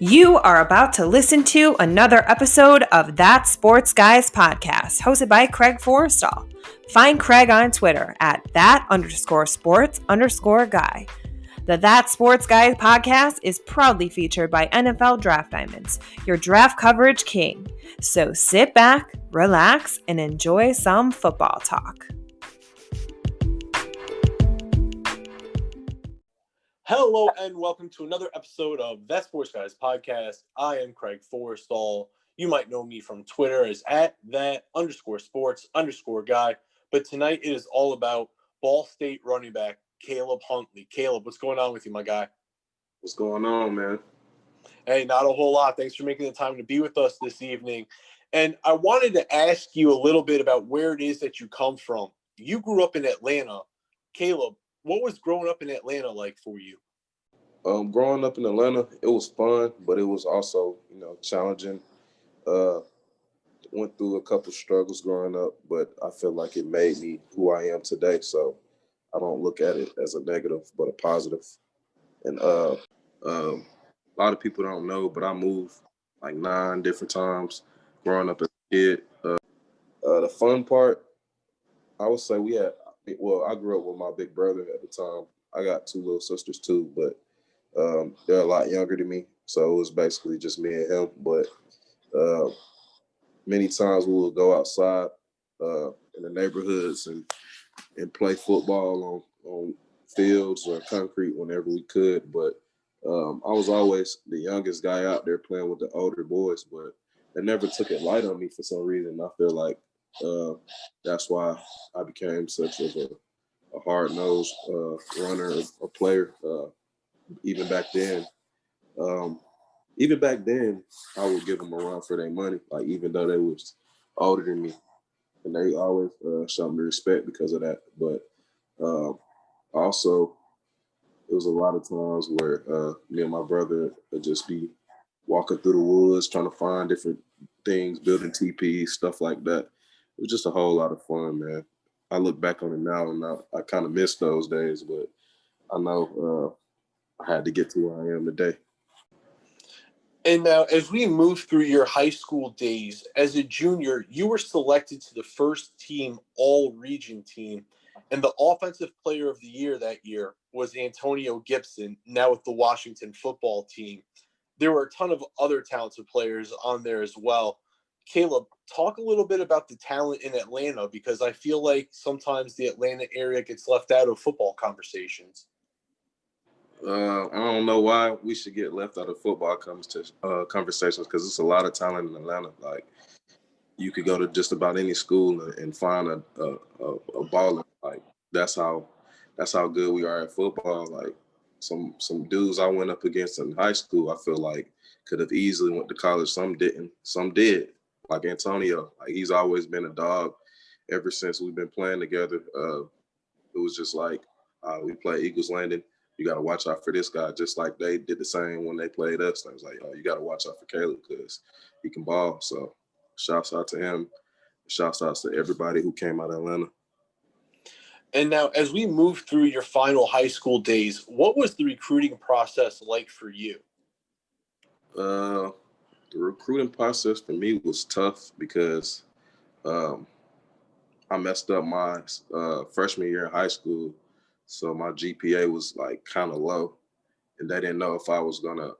You are about to listen to another episode of That Sports Guys podcast, hosted by Craig Forrestall. Find Craig on Twitter at that_sports_guy. The That Sports Guy podcast is proudly featured by NFL Draft Diamonds, your draft coverage king. So sit back, relax, and enjoy some football talk. Hello and welcome to another episode of That Sports Guys podcast. I am Craig Forrestall. You might know me from Twitter as at that_sports_guy. But tonight it is all about Ball State running back Caleb Huntley. Caleb, what's going on with you, my guy? What's going on, man? Hey, not a whole lot. Thanks for making the time to be with us this evening. And I wanted to ask you a little bit about where it is that you come from. You grew up in Atlanta. Caleb, what was growing up in Atlanta like for you? Growing up in Atlanta, it was fun, but it was also, challenging. Went through a couple struggles growing up, but I feel like it made me who I am today. So I don't look at it as a negative, but a positive. And a lot of people don't know, but I moved like 9 different times growing up as a kid. The fun part, I would say I grew up with my big brother at the time. I got 2 little sisters too, but they're a lot younger than me. So it was basically just me and him. But many times we would go outside in the neighborhoods and play football on fields or concrete whenever we could. But I was always the youngest guy out there playing with the older boys, but they never took it light on me for some reason. I feel like that's why I became such a hard-nosed runner or player. Even back then, I would give them a run for their money. Like even though they was older than me, and they always showed me respect because of that. But also, it was a lot of times where me and my brother would just be walking through the woods trying to find different things, building teepees, stuff like that. It was just a whole lot of fun, man. I look back on it now and I kind of miss those days, but I know I had to get to where I am today. And now, as we move through your high school days, as a junior, you were selected to the first team all-region team, and the offensive player of the year that year was Antonio Gibson, now with the Washington football team. There were a ton of other talented players on there as well. Caleb, talk a little bit about the talent in Atlanta, because I feel like sometimes the Atlanta area gets left out of football conversations. I don't know why we should get left out of football conversations because it's a lot of talent in Atlanta. Like you could go to just about any school and find a baller. Like that's how good we are at football. Like some dudes I went up against in high school, I feel like could have easily went to college. Some didn't. Some did. Like Antonio. Like he's always been a dog ever since we've been playing together. It was just like we play Eagles Landing. You got to watch out for this guy, just like they did the same when they played us. I was like, oh, you got to watch out for Caleb because he can ball. So shouts out to him. Shouts out to everybody who came out of Atlanta. And now, as we move through your final high school days, what was the recruiting process like for you? The recruiting process for me was tough because I messed up my freshman year in high school. So my GPA was like kind of low, and they didn't know if I was gonna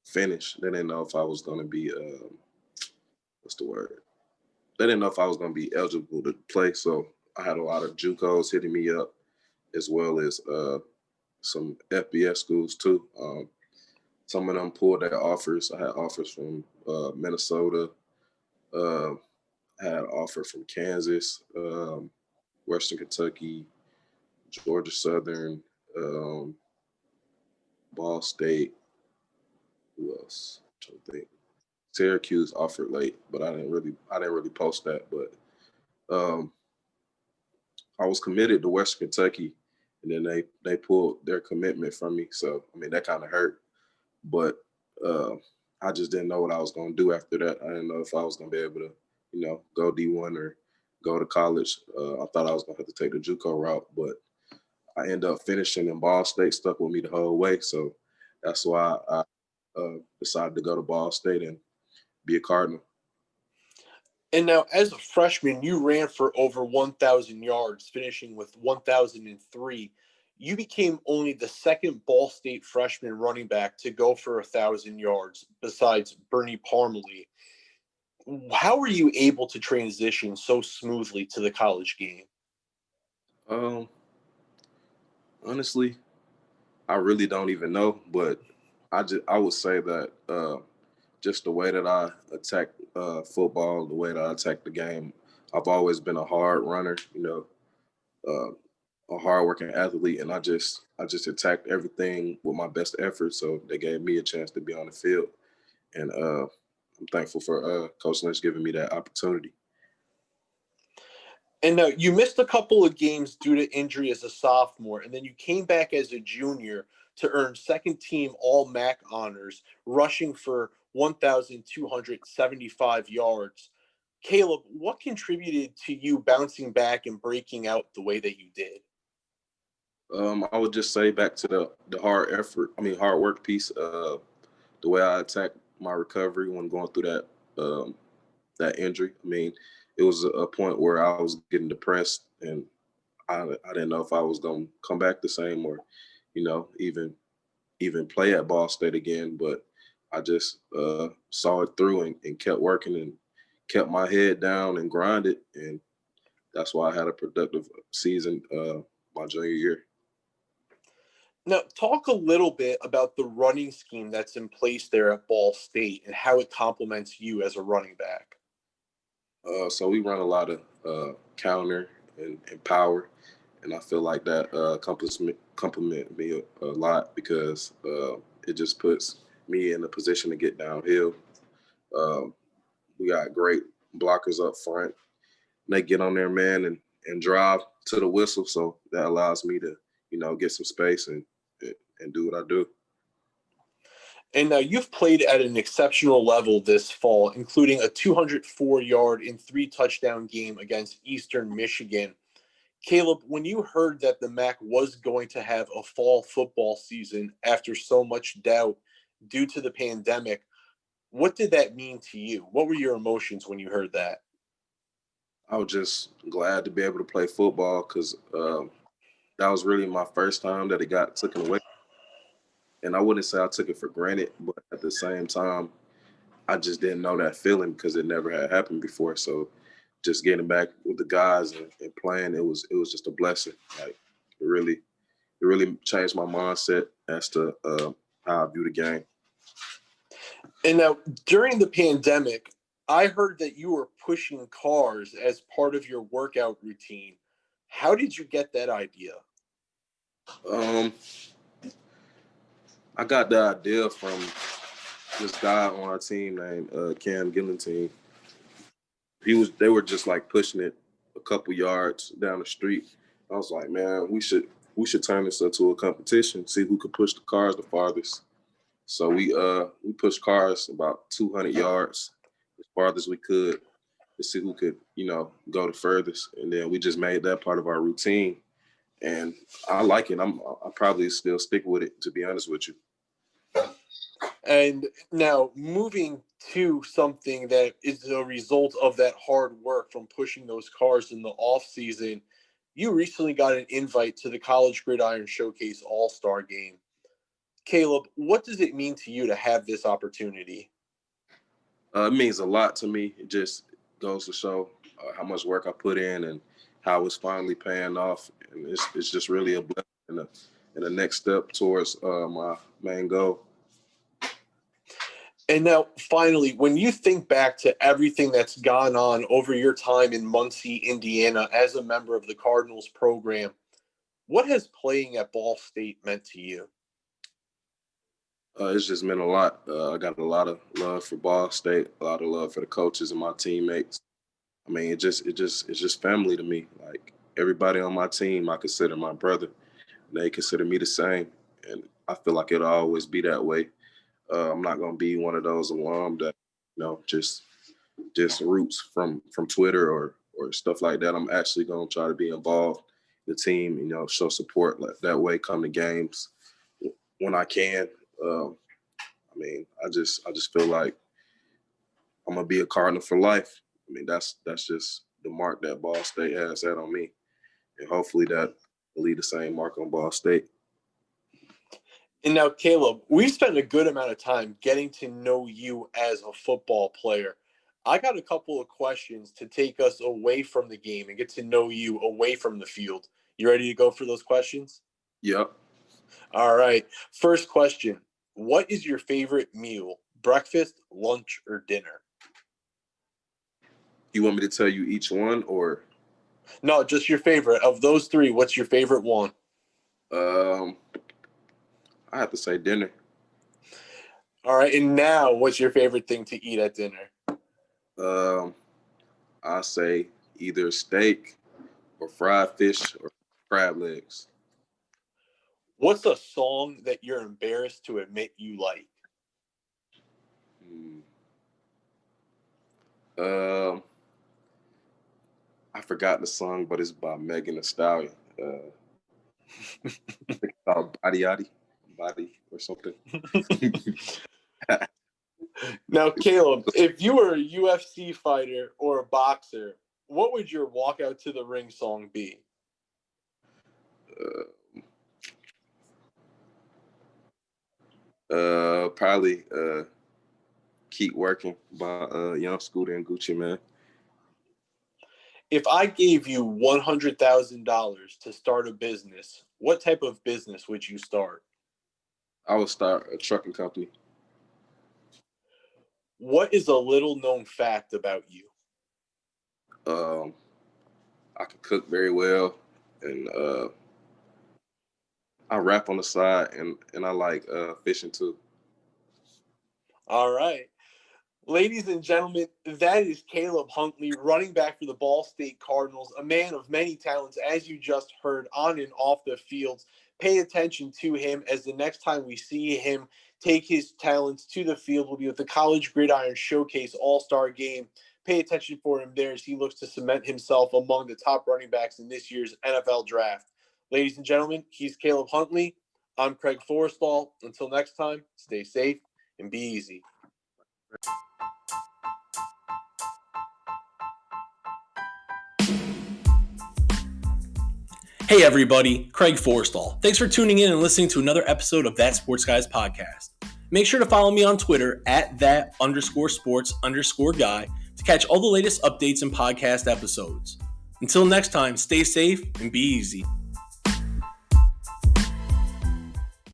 finish. They didn't know if I was gonna be what's the word? They didn't know if I was gonna be eligible to play. So I had a lot of JUCOs hitting me up, as well as some FBS schools too. Some of them pulled their offers. I had offers from Minnesota. I had an offer from Kansas, Western Kentucky, Georgia Southern, Ball State. Who else? I'm trying to think. Syracuse offered late, but I didn't really post that. But I was committed to Western Kentucky, and then they pulled their commitment from me. So I mean that kind of hurt. But I just didn't know what I was going to do after that. I didn't know if I was going to be able to, go D1 or go to college. I thought I was going to have to take the JUCO route, but I ended up finishing in Ball State, stuck with me the whole way. So that's why I decided to go to Ball State and be a Cardinal. And now, as a freshman, you ran for over 1,000 yards, finishing with 1,003. You became only the second Ball State freshman running back to go for 1,000 yards, besides Bernie Parmalee. How were you able to transition so smoothly to the college game? Honestly, I really don't even know, but I would say that just the way that I attack football, the way that I attack the game, I've always been a hard runner, a hardworking athlete, and I just attacked everything with my best effort. So they gave me a chance to be on the field, and I'm thankful for Coach Lynch giving me that opportunity. And now you missed a couple of games due to injury as a sophomore, and then you came back as a junior to earn second team All MAC honors, rushing for 1,275 yards. Caleb, what contributed to you bouncing back and breaking out the way that you did? I would just say back to the hard work piece. The way I attacked my recovery when going through that injury. I mean, it was a point where I was getting depressed, and I didn't know if I was going to come back the same or, even play at Ball State again. But I just saw it through and kept working and kept my head down and grinded, and that's why I had a productive season my junior year. Now, talk a little bit about the running scheme that's in place there at Ball State and how it complements you as a running back. So we run a lot of counter and power, and I feel like that compliment me a lot because it just puts me in a position to get downhill. We got great blockers up front. They get on there, man, and drive to the whistle, so that allows me to, get some space and do what I do. And now you've played at an exceptional level this fall, including a 204-yard and 3-touchdown game against Eastern Michigan. Caleb, when you heard that the MAC was going to have a fall football season after so much doubt due to the pandemic, what did that mean to you? What were your emotions when you heard that? I was just glad to be able to play football because that was really my first time that it got taken away. And I wouldn't say I took it for granted, but at the same time, I just didn't know that feeling because it never had happened before. So just getting back with the guys and playing, it was just a blessing. Like it really changed my mindset as to how I view the game. And now during the pandemic, I heard that you were pushing cars as part of your workout routine. How did you get that idea? I got the idea from this guy on our team named Cam Gillentine. They were just like pushing it a couple yards down the street. I was like, man, we should turn this into a competition, see who could push the cars the farthest. So we pushed cars about 200 yards as farthest we could to see who could, go the furthest. And then we just made that part of our routine. And I like it. I'll probably still stick with it, to be honest with you. And now moving to something that is a result of that hard work from pushing those cars in the off season, you recently got an invite to the College Gridiron Showcase All-Star Game. Caleb, what does it mean to you to have this opportunity? It means a lot to me. It just goes to show how much work I put in and how it's finally paying off. And it's just really a blessing and a next step towards my main goal. And now, finally, when you think back to everything that's gone on over your time in Muncie, Indiana, as a member of the Cardinals program, what has playing at Ball State meant to you? It's just meant a lot. I got a lot of love for Ball State, a lot of love for the coaches and my teammates. I mean, it's just family to me. Like everybody on my team, I consider my brother. They consider me the same, and I feel like it'll always be that way. I'm not gonna be one of those alum that just roots from Twitter or stuff like that. I'm actually gonna try to be involved in the team. Show support like that way. Come to games when I can. I mean, I just feel like I'm gonna be a Cardinal for life. I mean, that's just the mark that Ball State has had on me, and hopefully that will leave the same mark on Ball State. And now, Caleb, we've spent a good amount of time getting to know you as a football player. I got a couple of questions to take us away from the game and get to know you away from the field. You ready to go for those questions? Yep. All right. First question. What is your favorite meal? Breakfast, lunch, or dinner? You want me to tell you each one, or? No, just your favorite. Of those three, what's your favorite one? I have to say dinner. All right. And now, what's your favorite thing to eat at dinner? I say either steak or fried fish or crab legs. What's a song that you're embarrassed to admit you like? I forgot the song, but it's by Megan Thee Stallion. It's called Body or something. Now, Caleb, if you were a UFC fighter or a boxer, what would your walkout to the ring song be? Probably Keep Working by Young Scooter and Gucci Mane. If I gave you $100,000 to start a business, what type of business would you start? I would start a trucking company. What is a little known fact about you? I can cook very well, and I rap on the side, and I like fishing too. All right. Ladies and gentlemen, that is Caleb Huntley, running back for the Ball State Cardinals, a man of many talents, as you just heard, on and off the fields. Pay attention to him, as the next time we see him take his talents to the field will be with the College Gridiron Showcase All-Star Game. Pay attention for him there as he looks to cement himself among the top running backs in this year's NFL Draft. Ladies and gentlemen, he's Caleb Huntley. I'm Craig Forrestall. Until next time, stay safe and be easy. Hey everybody, Craig Forrestall. Thanks for tuning in and listening to another episode of That Sports Guys podcast. Make sure to follow me on Twitter at @that_sports_guy to catch all the latest updates and podcast episodes. Until next time, stay safe and be easy.